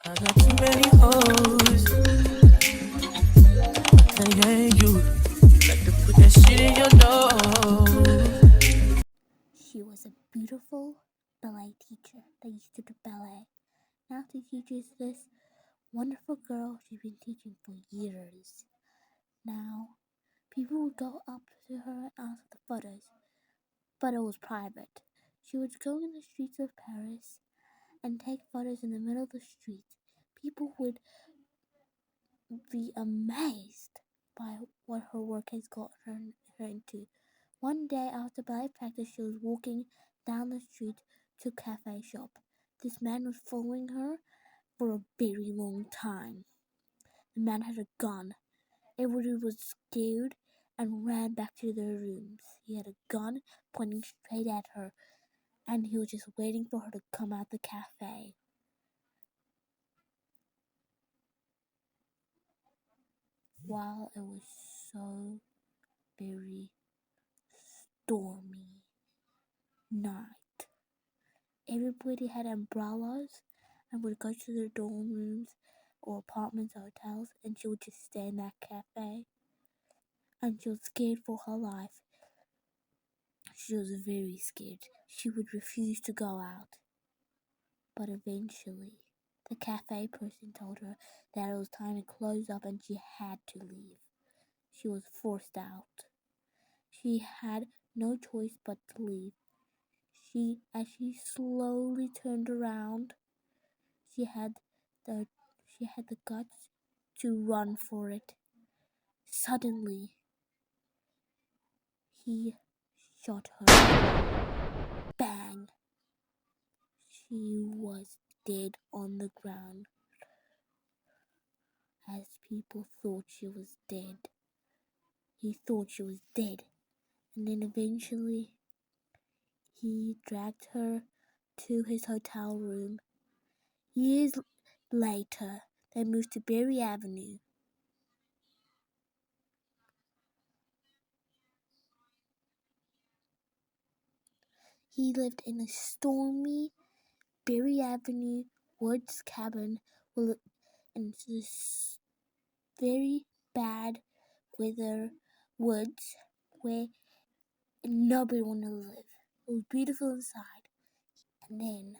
I got too many hoes. Hey, you like to put that shit in your nose. She was a beautiful ballet teacher that used to do ballet. Now she teaches this wonderful girl she's been teaching for years. Now, people would go up to her and ask for the photos, but it was private. She would go in the streets of Paris and take photos in the middle of the street. People would be amazed by what her work has got her into. One day after ballet practice, she was walking down the street to a cafe shop. This man was following her for a very long time. The man had a gun. Everybody was scared and ran back to their rooms. He had a gun pointing straight at her, and he was just waiting for her to come out the cafe. While it was so very stormy night, everybody had umbrellas and would go to their dorm rooms or apartments or hotels, and she would just stay in that cafe. And she was scared for her life. She was very scared. She would refuse to go out. But eventually, the cafe person told her that it was time to close up and she had to leave. She was forced out. She had no choice but to leave. As she slowly turned around, she had the guts to run for it. Suddenly, he shot her. Bang! She was dead on the ground. As people thought she was dead. He thought she was dead. And then eventually, he dragged her to his hotel room. Years later, they moved to Berry Avenue. He lived in a stormy Berry Avenue woods cabin in this very bad weather woods where nobody wanted to live. It was beautiful inside. And then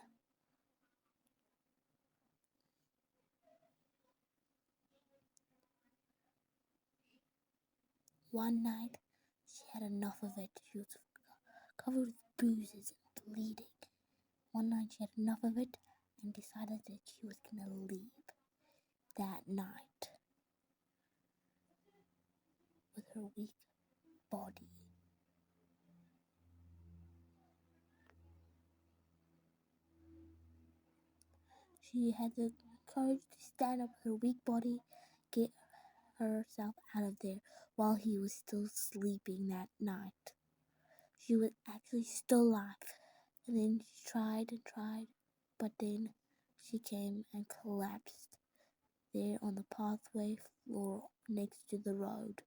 one night, she had enough of it. She was covered with bruises and bleeding. One night she had enough of it and decided that she was going to leave that night with her weak body. She had the courage to stand up with her weak body, get herself out of there while he was still sleeping that night. She was actually still alive. And then she tried and tried, but then she came and collapsed there on the pathway floor next to the road.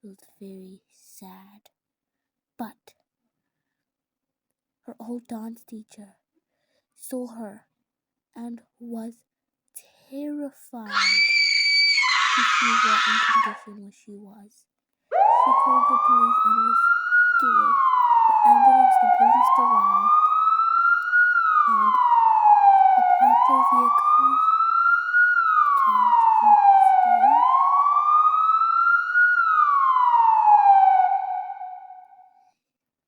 It was very sad. But her old dance teacher saw her and was terrified to see what condition she was. She called the police and was scared. The ambulance, the police arrived, and the patrol vehicles came to the rescue.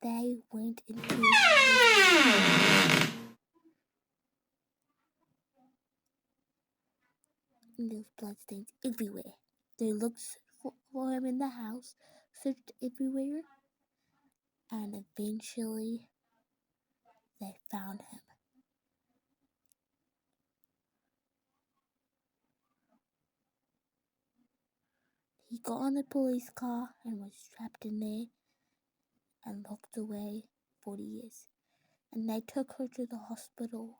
They went into and there was bloodstains everywhere. They looked for him in the house, searched everywhere, and eventually they found him. He got on the police car and was trapped in there and locked away 40 years. And they took her to the hospital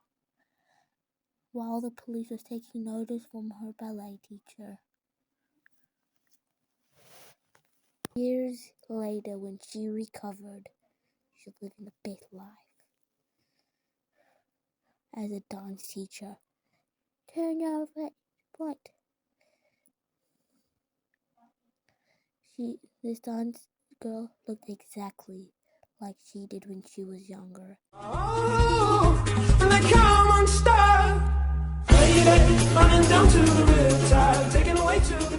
while the police was taking notice from her ballet teacher. Years later, when she recovered, she was living the best life as a dance teacher. This dance girl looked exactly like she did when she was younger. Oh, and they come unstuck. Lady, running down to the riptide, taken away to the